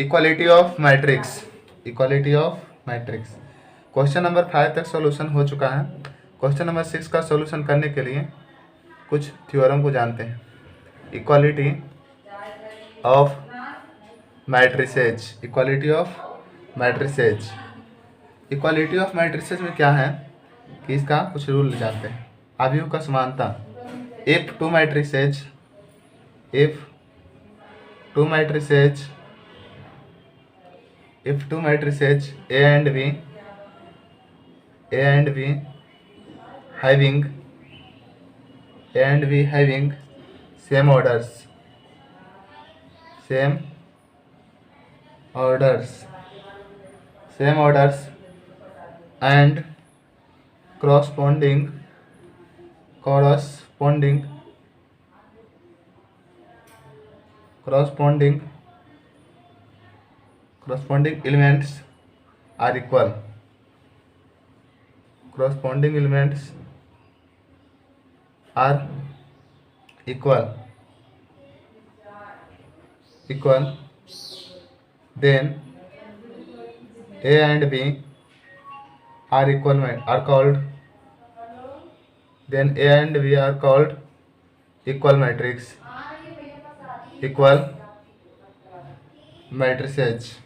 Equality of matrix, equality of matrix. Question number 5 तक solution हो चुका है। क्वेश्चन नंबर 6 का सॉल्यूशन करने के लिए कुछ थ्योरम को जानते हैं। Equality of matrices, equality of matrices. Equality of matrices में क्या है कि इसका कुछ रूल जानते हैं। अवयव का समानता, if two matrices, if two matrices, if two matrices A and B having same orders, same orders and corresponding elements are equal, corresponding elements are equal, then A and B are equal, are called, then A and B are called equal matrix, equal matrices।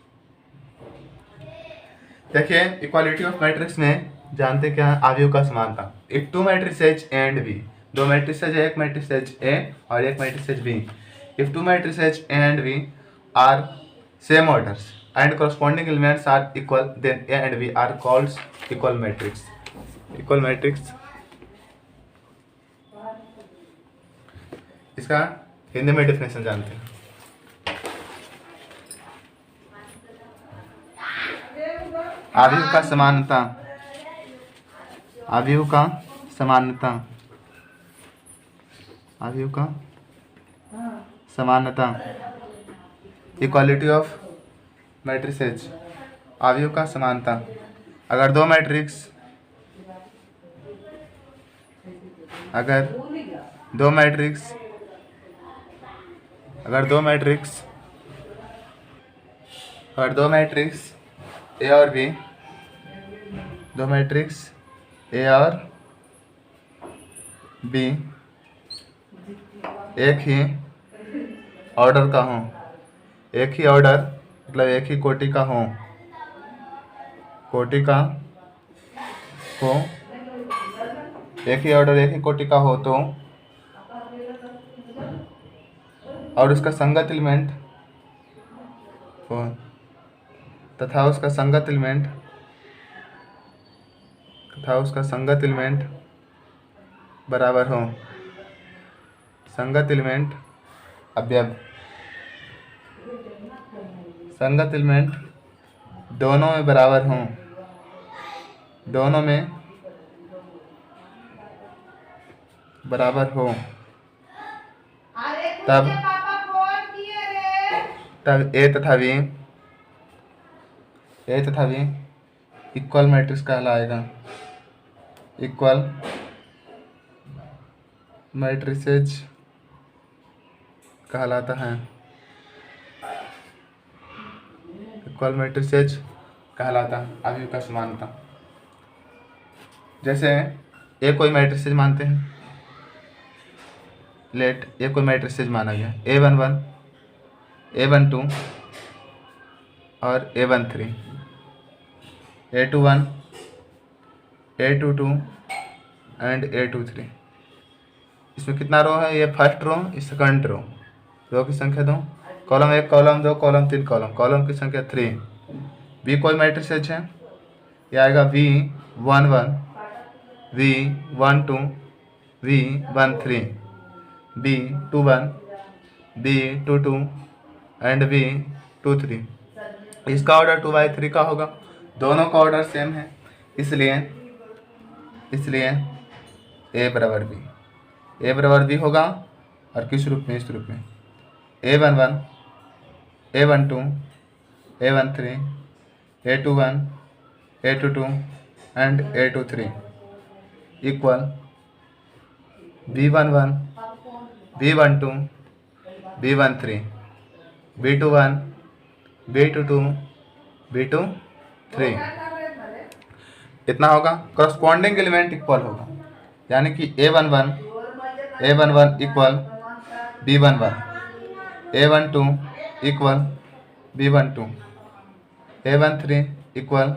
देखिए equality of matrix में जानते क्या है, अवयव का समानता। If two matrices A and B, दो matrices है, एक मैट्रिसेज ए और एक matrices B. If two matrices A and B are same orders and corresponding elements are equal, then A and B are called equal matrix, equal matrix। इसका हिंदी में definition जानते हैं। अवयव का समानता, अवयव का समानता, अवयव का समानता। इक्वालिटी ऑफ मैट्रिसेज, अवयव का समानता। अगर दो मैट्रिक्स, अगर दो मैट्रिक्स ए और बी, दो मैट्रिक्स ए और बी एक ही ऑर्डर का हो, एक ही ऑर्डर मतलब एक ही कोटि का हो, एक ही ऑर्डर एक ही कोटि का हो तो, और उसका संगत एलिमेंट हो तथा उसका संगत एलिमेंट बराबर हो, संगत एलिमेंट अवयव, संगत एलिमेंट दोनों में बराबर हों, दोनों में बराबर हो, तब ए तथा बी इक्वल मैट्रिक्स कहलाएगा, इक्वल मैट्रिसेज कहलाता है, इक्वल मैट्रिसेज कहलाता है। अवयव का समानता, जैसे ए कोई मैट्रिसेज मानते हैं, लेट ए कोई मैट्रिसेज माना गया, A11, A12 और A13, A21, A22 and A23। इसमें कितना रो है, ये फर्स्ट रो, ये सेकंड रो की संख्या 2, कॉलम 1, कॉलम 2, कॉलम 3, कॉलम की संख्या 3। बी कोई मैट्रिसेज है, ये आएगा V11, V12, V13, B21, B22 and B23। इसका ऑर्डर 2/3 का होगा, दोनों का ऑर्डर सेम है, इसलिए ए बराबर बी होगा। और किस रूप में, इस रूप में A11, A12, A13, A21, A22 and A23 equal B11, B12, B13, B21, B2 B2 3 इतना होगा। करस्पॉन्डिंग एलिमेंट इक्वल होगा, यानी कि A11 equal B11, A12 equal B12, A13 equal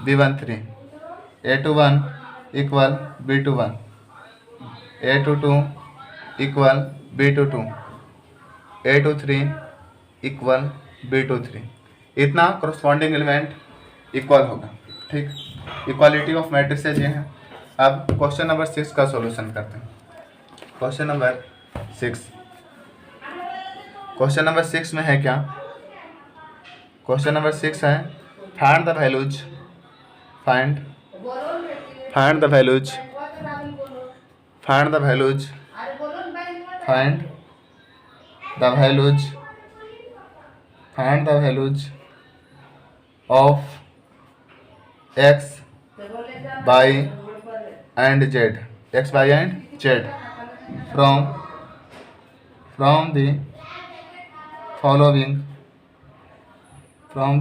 B13, A21 equal B21, A22 equal B22, A23 equal B23। इतना corresponding element equal होगा। ठीक, equality of matrices ये है। अब क्वेश्चन नंबर 6 का सॉल्यूशन करते हैं। क्वेश्चन नंबर 6 में है क्या? क्वेश्चन नंबर 6 है find the values find the values of x, y and z from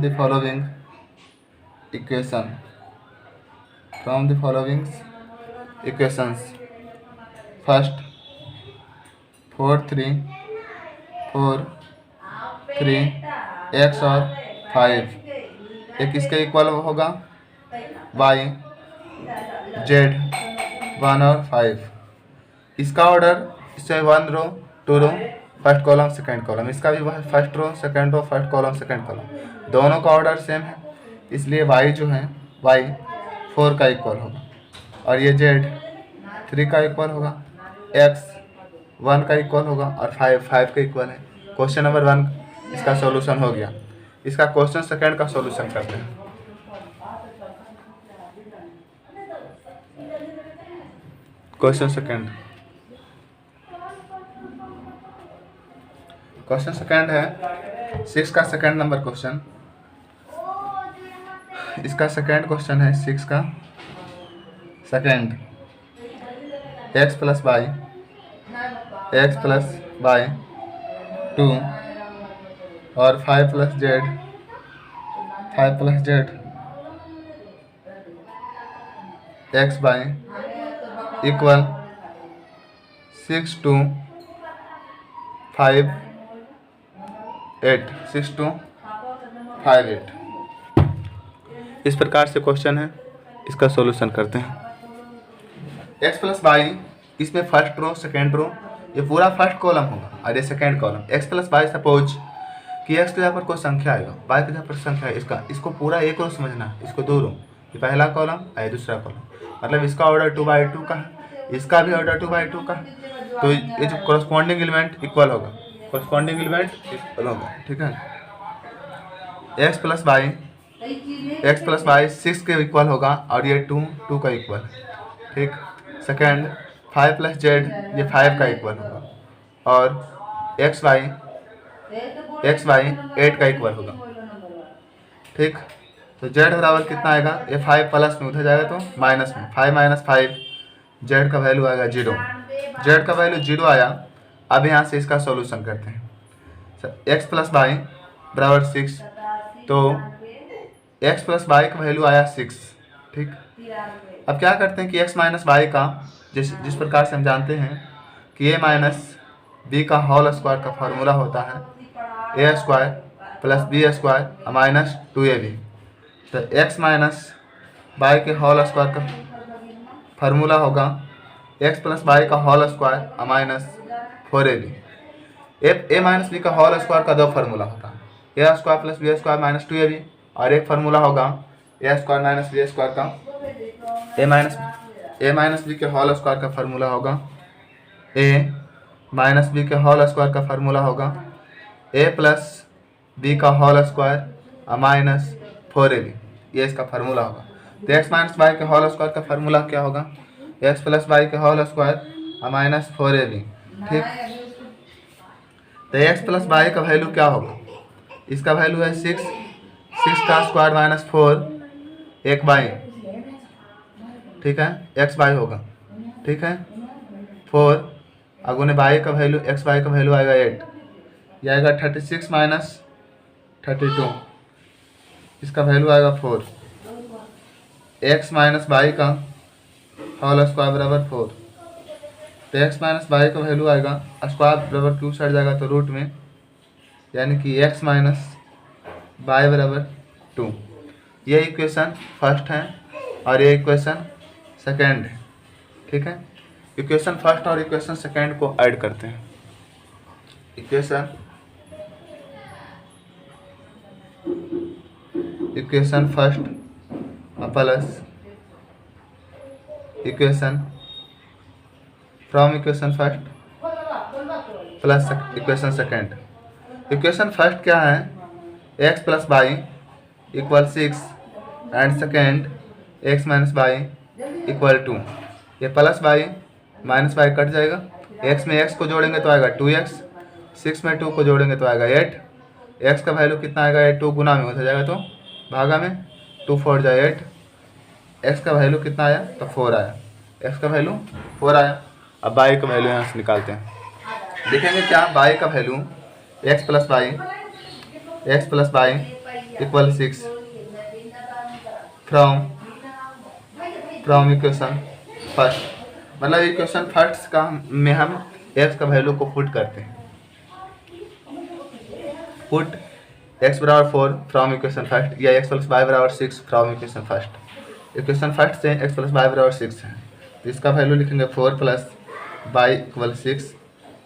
the following equations. First 4 3 x और 5 एक इसके इक्वल होगा, y z 1 और 5। इसका ऑर्डर इससे 1 row 2 row first column second column, इसका भी वह first row second row first column second column, दोनों का ऑर्डर सेम है, इसलिए y जो है y 4 का इक्वल होगा और ये z 3 का इक्वल होगा, x 1 का इक्वल होगा और 5 का इक्वल है। क्वेश्चन नंबर 1 इसका सॉल्यूशन हो गया। इसका क्वेश्चन सेकंड का सॉल्यूशन करते हैं। क्वेश्चन सेकंड है 6 का सेकंड नंबर क्वेश्चन। इसका सेकंड क्वेश्चन है 6 का सेकंड, x प्लस y 2 और 5 plus z x y equal 6 2 5 8 6 2 5 8। इस प्रकार से क्वेश्चन है, इसका सॉल्यूशन करते हैं। x प्लस वाई, इसमें फर्स्ट रो सेकेंड रो ये पूरा फर्स्ट कॉलम होगा और ये second column. x plus Y, suppose कि x के जगह पर कोई संख्या आएगा, y के जगह पर संख्या है, इसको पूरा एक रो समझना है, इसको 2 रो, ये पहला कॉलम और दूसरा कॉलम, मतलब इसका ऑर्डर 2/2 का है, इसका भी ऑर्डर 2/2 का है, तो ये जो कॉरस्पॉन्डिंग एलिमेंट इक्वल होगा, ठीक है। x प्लस वाई 6 के इक्वल होगा और ये 2 का इक्वल है, ठीक। सेकेंड 5 प्लस z ये 5 का इक्वल होगा और x y 8 का इक्वल होगा, ठीक। तो z बराबर कितना आएगा, ये 5 प्लस में उधर जाएगा तो माइनस में, 5 - 5 z का वैल्यू आएगा 0, z का वैल्यू 0 आया। अब यहाँ से इसका सॉल्यूशन करते हैं। x प्लस वाई बराबर 6, तो x प्लस वाई का वैल्यू आया 6, ठीक। अब क्या करते हैं कि x माइनस वाई का जिस प्रकार से हम जानते हैं कि a माइनस बी का होल स्क्वायर का फार्मूला होता है a square plus b square minus 2ab, तो x माइनस वाई के होल स्क्वायर का फार्मूला होगा x प्लस वाई का whole square minus 4ab। a minus B का होल स्क्वायर का 2 फार्मूला होता है, a square plus b square minus 2ab, और एक फार्मूला होगा a square minus b square का, a माइनस बी के होल स्क्वायर का फार्मूला होगा a माइनस बी के होल स्क्वायर का फार्मूला होगा a प्लस बी का होल स्क्वायर माइनस 4ab, ये इसका फार्मूला होगा। तो x माइनस वाई के होल स्क्वायर का फार्मूला क्या होगा, x प्लस वाई के होल स्क्वायर माइनस 4ab, ठीक। तो x प्लस वाई का वैल्यू क्या होगा, इसका वैल्यू है 6 का स्क्वायर माइनस 4 एक बाई, ठीक है, एक्स बाई होगा, ठीक है। 4 अगुने बाई का वैल्यू, एक्स बाई का वैल्यू आएगा 8, यह आएगा 36 माइनस 32, इसका वैल्यू आएगा 4। एक्स माइनस वाई का होल स्क्वायर बराबर 4, तो एक्स माइनस वाई का वैल्यू आएगा स्क्वायर बराबर क्यूब साइड जाएगा तो रूट में, यानी कि एक्स माइनस वाई बराबर 2। ये इक्वेशन फर्स्ट है और ये इक्वेशन सेकेंड है। ठीक है, इक्वेशन फर्स्ट और इक्वेशन सेकेंड को ऐड करते हैं। Equation first plus equation from equation first plus equation second. Equation first क्या है, X plus Y equal 6 and second X minus Y equal 2। ये plus Y minus Y cut जाएगा, X में X को जोड़ेंगे तो आएगा 2x, 6 में 2 को जोड़ेंगे तो आएगा 8। एक्स का वैल्यू कितना आएगा, 8 2 गुना में हो जाएगा तो भागा में 2 4 जाए 8। एक्स का वैल्यू कितना आया, तो 4 आया, एक्स का वैल्यू 4 आया। अब वाई का वैल्यू यहाँ से निकालते हैं, देखेंगे क्या, वाई का value X plus Y equal 6 from equation first, मतलब इक्वेशन फर्स्ट का में हम एक्स का वैल्यू को पुट करते हैं। पुट एक्स बराबर 4 फ्रॉम इक्वेशन फर्स्ट, या एक्स प्लस वाई बराबर 6 from equation first. Equation first से एक्स प्लस वाई बराबर 6 है, तो इसका वैल्यू लिखेंगे 4 प्लस वाई इक्वल 6,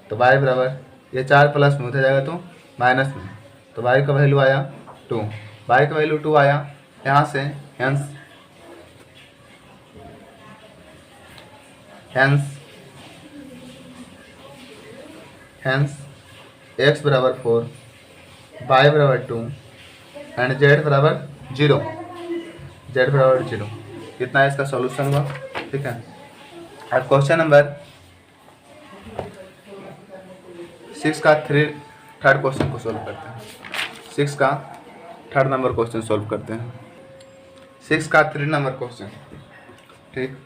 तो वाई बराबर ये 4 प्लस में हो जाएगा तो माइनस में, तो वाई का वैल्यू आया 2। वाई का वैल्यू 2 आया, यहाँ से हेंस एक्स बराबर 4, वाई बराबर 2 एंड जेड बराबर 0। कितना है इसका सॉल्यूशन हुआ। ठीक है, अब क्वेश्चन नंबर 6 का थर्ड क्वेश्चन को सोल्व करते हैं। 6 का थर्ड नंबर क्वेश्चन सोल्व करते हैं। 6 का 3 नंबर क्वेश्चन। ठीक,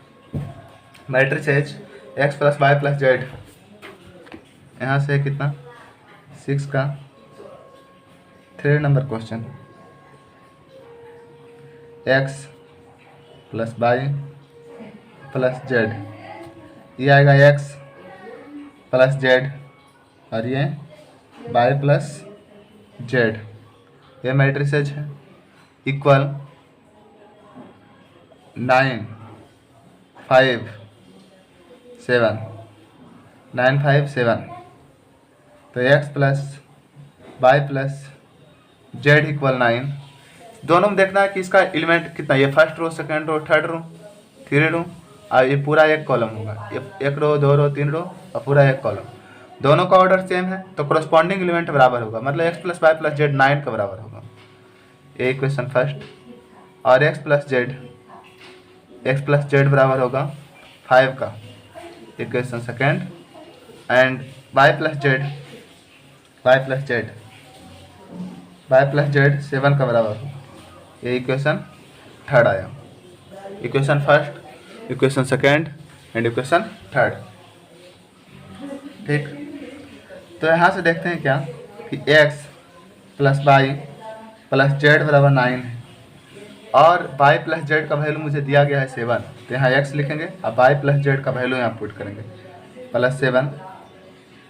matrix H X plus Y plus Z, यहाँ से कितना 6 का 3 number question, X plus Y plus Z, ये आएगा एक्स प्लस जेड और ये वाई प्लस जेड, ये मैट्रिसेज है, इक्वल 9 5 7, तो X plus Y plus Z equal 9। दोनों में देखना है कि इसका एलिमेंट कितना, ये first row, second row, third row, 3 row, और ये पूरा एक कॉलम होगा, ये 1 रो 2 रो 3 रो और पूरा एक कॉलम। दोनों का ऑर्डर सेम है तो कोरस्पॉन्डिंग एलिमेंट बराबर होगा, मतलब X plus Y plus Z 9 का बराबर होगा। ये इक्वेशन फर्स्ट, और एक्स प्लस जेड बराबर होगा 5 का, equation second, and Y plus Z 7 का बराबर होगा। ये इक्वेशन थर्ड आया, equation first, equation second and equation third. ठीक, तो यहाँ से देखते हैं क्या कि x plus Y plus Z बराबर 9 है, और y प्लस जेड का वैल्यू मुझे दिया गया है 7, तो यहाँ x लिखेंगे, अब y प्लस जेड का वैल्यू यहाँ पुट करेंगे, प्लस 7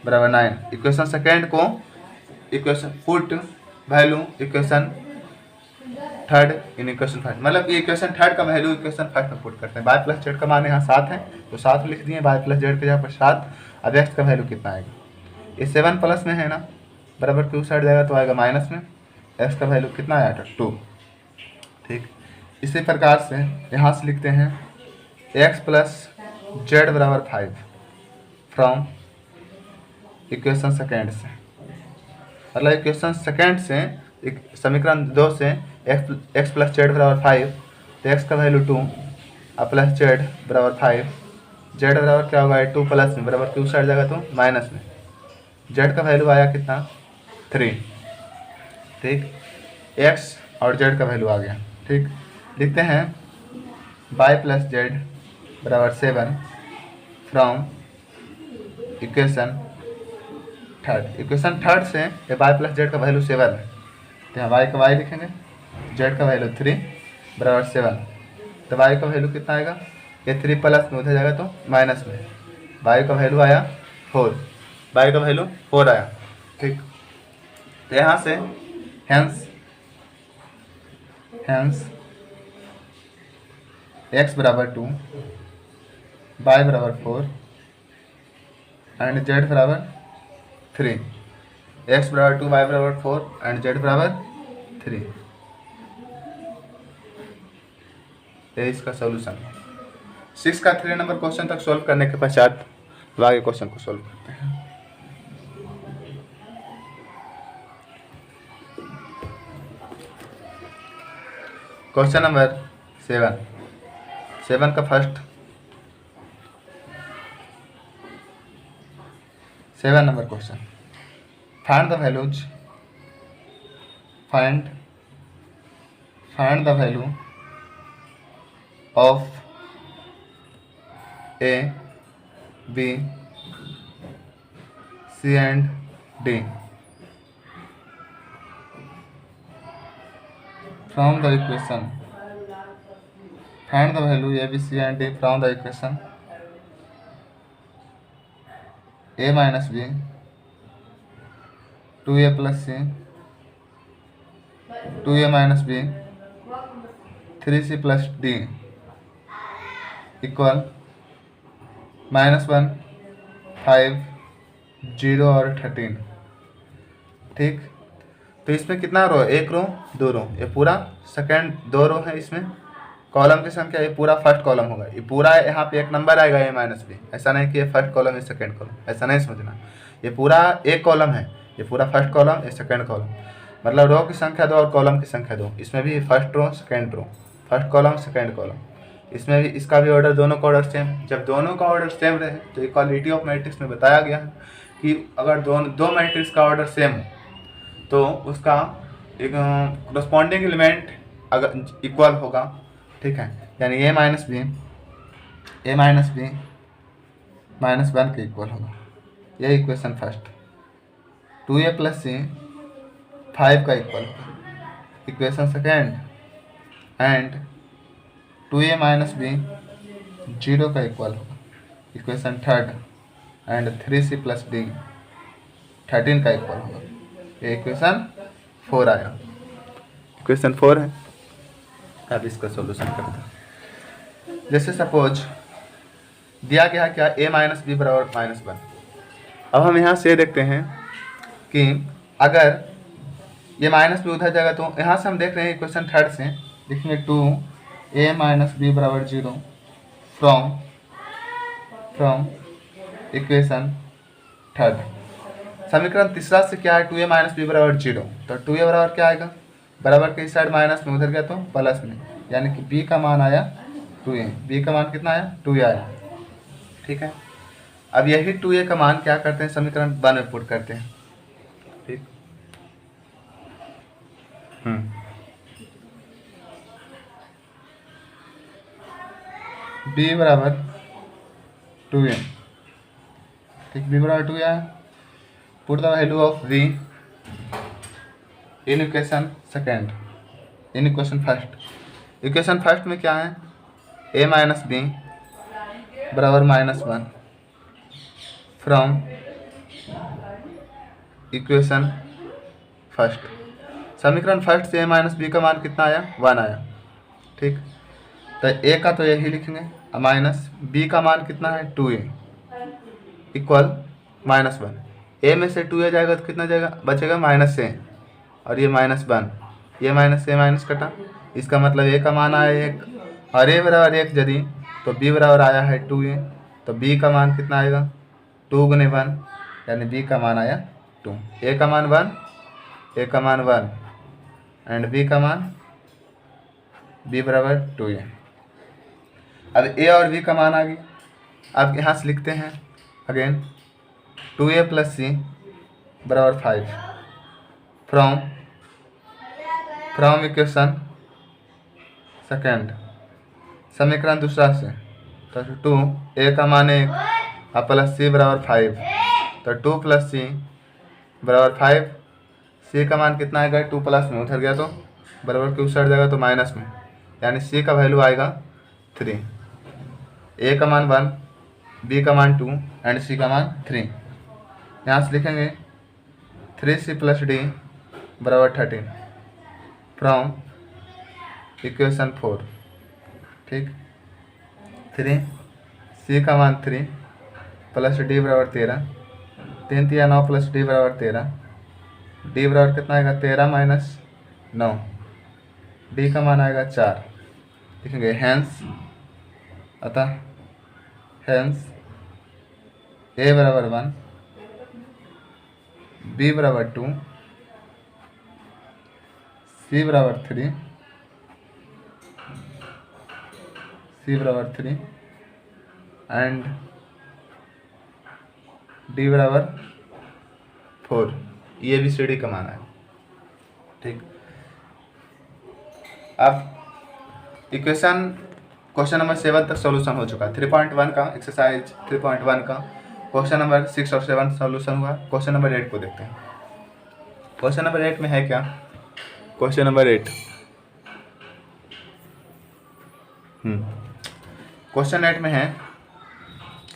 बराबर 9। इक्वेशन सेकेंड को equation put value equation third in equation first, मतलब ये इक्वेशन थर्ड का वैल्यू इक्वेशन फर्स्ट में पुट करते हैं। y प्लस जेड का मान यहाँ 7 है तो 7 लिख दिए, y प्लस जेड के जगह पर 7। अब x का वैल्यू कितना आएगा, ये 7 प्लस में है ना, बराबर क्यू साइड जाएगा तो आएगा माइनस में, x का वैल्यू कितना आया था 2। ठीक, इसी प्रकार से यहाँ से लिखते हैं x प्लस जेड बराबर 5 फ्रॉम इक्वेशन सेकेंड से, मतलब इक्वेशन सेकेंड से समीकरण 2 से x प्लस जेड बराबर 5, तो x का वैल्यू 2 और प्लस जेड बराबर 5, जेड बराबर क्या होगा 2 प्लस में, बराबर क्यू साइड जाएगा तो माइनस में, जेड का वैल्यू आया कितना 3। ठीक, एक्स और जेड का वैल्यू आ गया। ठीक, लिखते हैं वाई प्लस जेड बराबर 7 फ्रॉम इक्वेशन थर्ड से ये वाई प्लस जेड का वैल्यू 7 है, तो यहाँ वाई का वाई लिखेंगे, जेड का वैल्यू 3 बराबर 7, तो वाई का वैल्यू कितना आएगा, ये 3 प्लस में उधर जाएगा तो माइनस में, वाई का वैल्यू आया 4, वाई का वैल्यू 4 आया। ठीक, तो यहाँ से हेंस x बराबर 2, y बराबर 4 एंड z बराबर 3, x बराबर 2, y बराबर 4 एंड z बराबर 3, ये इसका सॉल्यूशन है। 6 का 3 नंबर क्वेश्चन तक सॉल्व करने के पश्चात आगे क्वेश्चन को सॉल्व करते हैं। क्वेश्चन नंबर 7 का first 7 number question, find the values, find the value of A, B, C and D from the equation. Find the value A, B, C and D from the equation A minus B, 2A plus C, 2A minus B, 3C plus D equal -1, 5, 0 और 13। ठीक, तो इसमें कितना रो, एक रो, दो रो, ये पूरा second, दो रो है इसमें, कॉलम की संख्या, ये पूरा फर्स्ट कॉलम होगा, ये पूरा यहाँ पे एक नंबर आएगा A माइनस बी, ऐसा नहीं कि ये फर्स्ट कॉलम है सेकंड कॉलम, ऐसा नहीं समझना, ये पूरा एक कॉलम है, ये पूरा फर्स्ट कॉलम, ये सेकंड कॉलम, मतलब रो की संख्या 2 और कॉलम की संख्या 2, इसमें भी first row second row, first column second column, इसमें भी इसका भी ऑर्डर, दोनों का ऑर्डर सेम। जब दोनों का ऑर्डर सेम रहे तो इक्वालिटी ऑफ मैट्रिक्स में बताया गया है कि अगर दो मैट्रिक्स का ऑर्डर सेम हो तो उसका एक करस्पॉन्डिंग एलिमेंट अगर इक्वल होगा, ठीक है, यानी A माइनस बी -1 के इक्वल होगा, ये equation first. 2A plus C 5 का इक्वल होगा, equation second, and 2A minus B 0 का इक्वल होगा, equation third, and 3C plus D 13 का इक्वल होगा, ये इक्वेशन 4 आया, इक्वेशन 4 है। अब इसका सॉल्यूशन करते हैं। जैसे सपोज दिया गया क्या, A माइनस बी बराबर -1। अब हम यहाँ से देखते हैं कि अगर ये माइनस बी उधर जाएगा तो यहाँ से हम देख रहे हैं इक्वेशन थर्ड से लिखेंगे 2A माइनस बी बराबर 0 फ्रॉम इक्वेशन थर्ड। समीकरण तीसरा से क्या है, 2A माइनस बी बराबर 0, तो 2A बराबर क्या आएगा, बराबर के इस साइड माइनस में, उधर गया तो प्लस में, यानी कि B का मान आया 2A, B का मान कितना आया, 2A आया, ठीक है। अब यही 2A का मान क्या करते हैं, समीकरण 1 में पुट करते हैं, ठीक। B बराबर 2A, ठीक, B बराबर 2A आया, put the value of V in equation second, in equation first. Equation first में क्या है, A माइनस बी बराबर -1 फ्रॉम इक्वेशन फर्स्ट। समीकरण फर्स्ट से A माइनस बी का मान कितना आया, 1 आया, ठीक। तो A का तो यही लिखेंगे, माइनस B का मान कितना है 2A इक्वल -1। A में से 2A जाएगा तो कितना जाएगा, बचेगा -A, और ये -1, ये माइनस से माइनस कटा, इसका मतलब A का मान आया 1, और A बराबर 1 यदि तो B बराबर आया है 2A, तो B का मान कितना आएगा, 2 गुने 1, यानी B का मान आया 2। A का मान 1, A का मान 1 एंड B का मान, B बराबर 2A। अब A और B का मान आ गया, अब यहाँ से लिखते हैं अगेन 2A प्लस C बराबर 5 फ्रॉम इक्वेशन सेकेंड, समीकरण दूसरा से, तो 2A का मान 1 और प्लस C बराबर 5, तो 2 प्लस C बराबर 5, सी का मान कितना आएगा, 2 प्लस में उधर गया तो बराबर के उस साइड जाएगा तो माइनस में, यानी सी का वैल्यू आएगा 3। ए का मान 1, बी का मान 2 एंड सी का मान 3। यहाँ से लिखेंगे 3c + d बराबर 13 फ्रॉम इक्वेशन 4। ठीक, 3c का मान 3 प्लस d बराबर 13, 3 3 9 प्लस d बराबर 13, d बराबर कितना आएगा 13 माइनस 9, d का मान आएगा 4। लिखेंगे हैंस, अतः हैंस a बराबर 1, b बराबर 2, c बराबर 3, c बराबर 3 एंड d बराबर 4। ये भी सी डी का मान है। ठीक, अब इक्वेशन क्वेश्चन नंबर 7 तक सॉल्यूशन हो चुका है। 3.1 का एक्सरसाइज 3.1 का क्वेश्चन नंबर 6 और 7 सॉल्यूशन हुआ। क्वेश्चन नंबर 8 को देखते हैं। क्वेश्चन नंबर 8 में है क्या, क्वेश्चन नंबर 8 क्वेश्चन 8 में है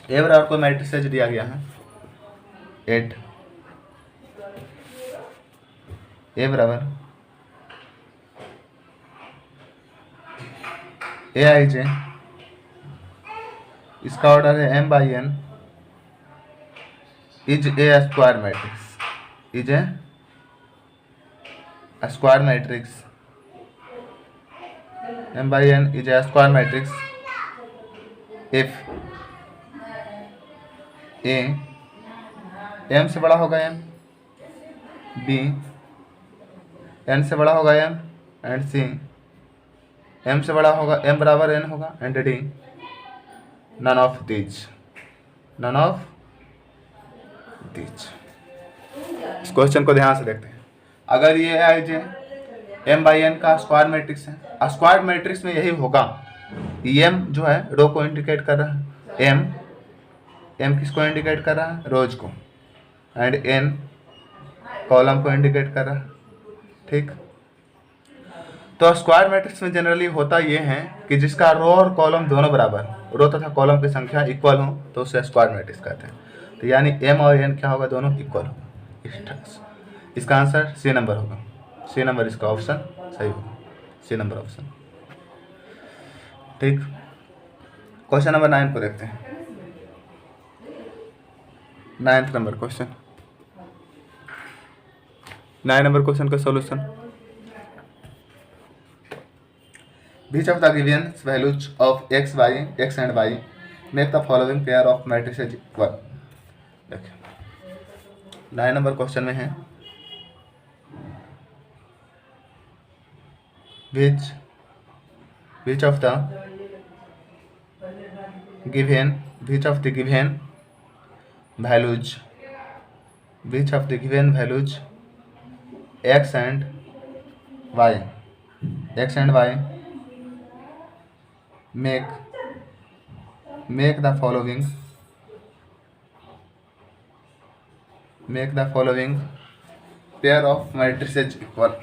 ए बराबर को मैट्रिक्स दिया गया है 8, ए बराबर ए आई जे, इसका ऑर्डर है m/n, is a square matrix, is a square matrix, m/n is a square matrix if A m से बड़ा होगा m, b n से बड़ा होगा m एंड c m से बड़ा होगा m बराबर n होगा and d none of these, none of these. इस क्वेश्चन को ध्यान से देखते हैं। अगर ये आई जे m/n का स्क्वायर मैट्रिक्स है, स्क्वायर मैट्रिक्स में यही होगा, m जो है रो को इंडिकेट कर रहा है, m किसको इंडिकेट कर रहा है, रोज को, एंड n कॉलम को इंडिकेट कर रहा है। ठीक, तो स्क्वायर मैट्रिक्स में जनरली होता ये है कि जिसका रो और कॉलम दोनों बराबर, रो तथा कॉलम की संख्या इक्वल हो तो उसे स्क्वायर मैट्रिक्स कहते हैं। तो यानी m और n क्या होगा, दोनों इक्वल होगा। इसका आंसर सी नंबर होगा, सी नंबर इसका ऑप्शन सही होगा, सी नंबर ऑप्शन। ठीक, क्वेश्चन नंबर 9 को देखते हैं। 9th number question, 9 number question का solution. Which of the given values of x and y make the following pair of matrices equal? देखिए 9 नंबर क्वेश्चन में है which of the given values x and y make the following pair of matrices equal,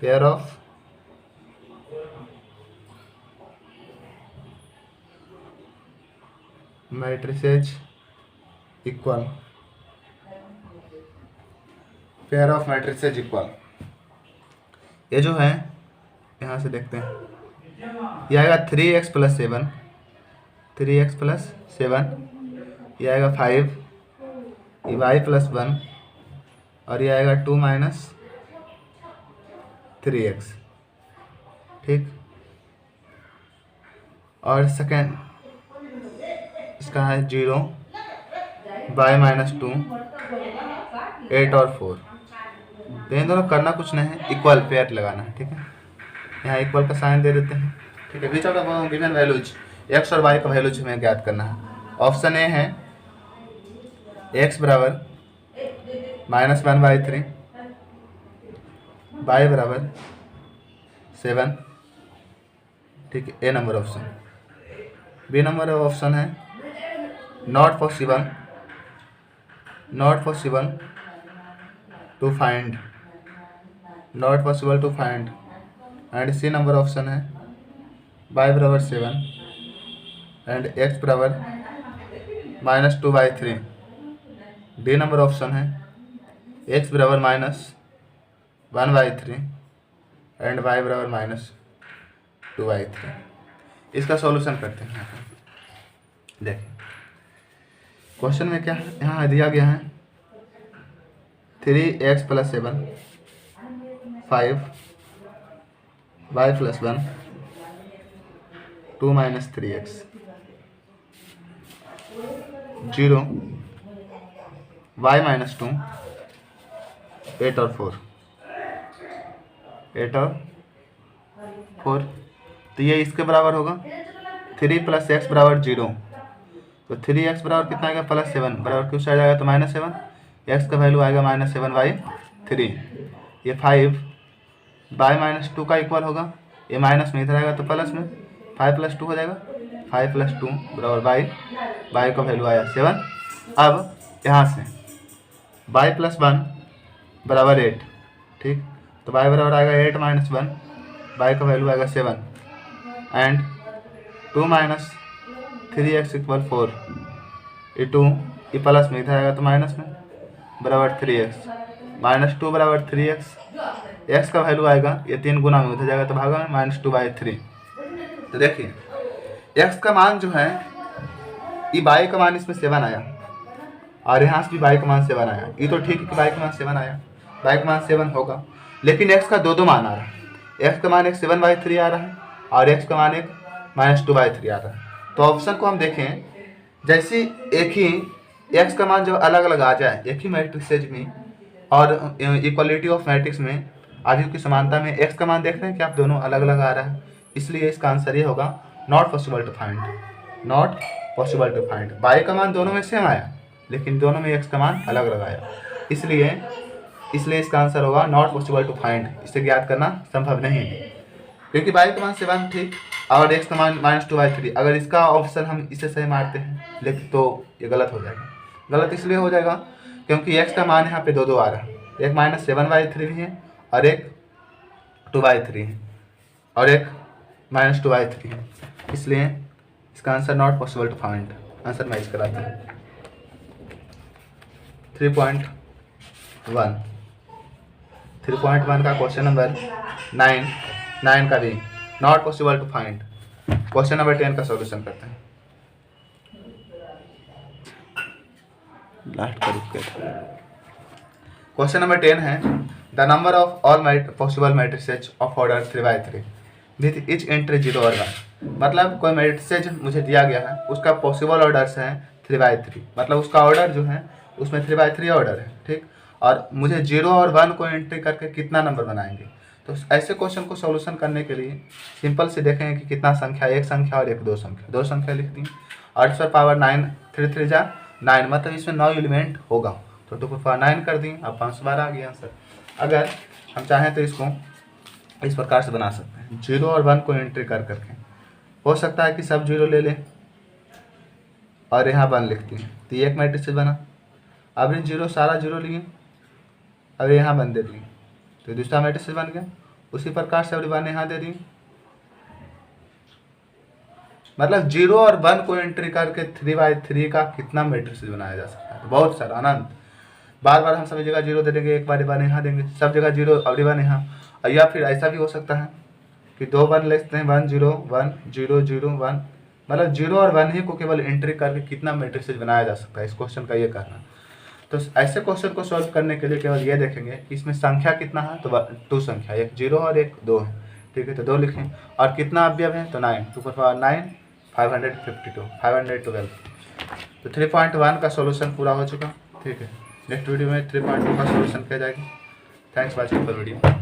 pair of matrices equal, pair of matrices equal। ये जो है यहाँ से देखते हैं, ये आएगा 3x + 7, 3x + 7, ये आएगा 5, ये y + 1 और ये आएगा 2 - 3x। ठीक, और सेकेंड इसका है 0, y - 2, 8 और 4। तो इन दोनों करना कुछ नहीं है, इक्वल पेयर लगाना है। ठीक है, यहाँ इक्वल का साइन दे देते हैं। ठीक है, which of the given values x और y का वैल्यूज हमें ज्ञात करना है। ऑप्शन ए है x बराबर -1/3, y बराबर 7। ठीक है, A number option. B number option है not possible to find, not possible to find. And C number option है y बराबर 7 एंड x बराबर -2/3। डी नंबर ऑप्शन है x बराबर -1/3 एंड y बराबर -2/3। इसका सॉल्यूशन करते हैं। यहाँ पे देखिए क्वेश्चन में क्या है, यहाँ दिया गया है 3x + 7 5 y + 1 2 - 3x 0 y - 2 8 और 4 8 और 4। तो ये इसके बराबर होगा 3 + x बराबर 0। तो 3x बराबर कितना आएगा +7 बराबर क्यों साइड आएगा तो -7, x का वैल्यू आएगा -7/3। ये 5 y - 2 का इक्वल होगा, ये माइनस में इधर आएगा तो प्लस में 5 + 2 हो जाएगा। 5 + 2 बराबर y का वैल्यू आया 7। अब यहाँ से y + 1 बराबर 8, ठीक। तो y बराबर आएगा 8 - 1, y का वैल्यू आएगा 7 एंड 2 - 3x = 4। ये 2 ये प्लस में इधर आएगा तो माइनस में बराबर 3x -2 बराबर 3x। x का वैल्यू आएगा ये 3 गुना में उधर जाएगा तो भागा में -2/3। तो देखिए x का मान जो है ये y का मान इसमें 7 आया और यहाँ से भी y का मान 7 आया। ये तो ठीक है कि y का मान 7 आया, y का मान 7 होगा, लेकिन x का दो मान आ रहा है। x का मान एक 7/3 आ रहा है और x का मान एक -2/3 आ रहा है। तो ऑप्शन को हम देखें, जैसे एक ही x का मान जब अलग अलग आ जाए एक ही मैट्रिक्सेज में और इक्वलिटी ऑफ मैट्रिक्स में आदि की समानता में x का मान देख रहे हैं कि आप दोनों अलग अलग आ रहा है, इसलिए इसका आंसर ये होगा not possible to find, not possible to find. y का मान दोनों में सेम आया लेकिन दोनों में x का मान अलग अलग आया, इसलिए इसका आंसर होगा नॉट पॉसिबल टू फाइंड। इसे ज्ञात करना संभव नहीं है क्योंकि y का मान 7 ठीक और x का मान -2/3। अगर इसका ऑप्शन हम इसे सही मारते हैं लेकिन तो ये गलत हो जाएगा। गलत इसलिए हो जाएगा क्योंकि x का मान यहाँ पे दो आ रहा है, एक -7/3 भी है और एक 2/3 है और एक -2/3 है, इसलिए इसका answer not possible to find. Answer match कराते हैं 3.1 का क्वेश्चन नंबर 9 का भी not possible to find. Question number 10 का सॉल्यूशन करते हैं। लास्ट का क्वेश्चन नंबर 10 है the number of all possible matrices of order 3/3 with each entry 0 और 1। मतलब कोई मैट्रिसेज मुझे दिया गया है उसका पॉसिबल ऑर्डर्स है 3/3, मतलब उसका ऑर्डर जो है उसमें 3/3 ऑर्डर है, ठीक। और मुझे 0 और 1 को एंट्री करके कितना नंबर बनाएंगे। तो ऐसे क्वेश्चन को सॉल्यूशन करने के लिए सिंपल से देखेंगे कि कितना संख्या, एक संख्या और एक दो संख्या लिख दी और इस पर पावर 9 3 3 जा 9, मतलब इसमें 9 एलिमेंट होगा तो 2 पर 9 कर दी, अब 512 आ गया आंसर। अगर हम चाहें तो इसको इस प्रकार से बना सकते हैं 0 और 1 को एंट्री करके। हो सकता है कि सब 0 ले लें और यहाँ 1 लिखती हैं तो ये एक मैट्रिक्स बना। अब इन 0 सारा 0 लिए अब यहाँ 1 दे दिए तो दूसरा मैट्रिक्स बन गया। उसी प्रकार से अभी 1 यहाँ दे दी, मतलब 0 और 1 को एंट्री करके 3/3 का कितना मैट्रिक्स बनाया जा सकता है। तो बहुत सारा अनंत बार बार हम सभी जगह 0 दे देंगे, एक बार 1 यहाँ देंगे, सब जगह 0 और 1 यहाँ। या फिर ऐसा भी हो सकता है कि 2 1 लिखते हैं 1 0 1 0 0 1, मतलब 0 और 1 ही को केवल एंट्री करके कितना मैट्रिक्स बनाया जा सकता है। इस क्वेश्चन का ये कहना। तो ऐसे क्वेश्चन को सॉल्व करने के लिए केवल ये देखेंगे कि इसमें संख्या कितना है, तो 2 संख्या, एक 0 और एक 2 है, ठीक है। तो 2 लिखें और कितना अवयव है तो 9, 2 पर पावर 9 552 512। तो 3.1 का सॉल्यूशन पूरा हो चुका, ठीक है। नेक्स्ट वीडियो में 3.2 का सॉल्यूशन किया जाएगा। Thanks watching for video.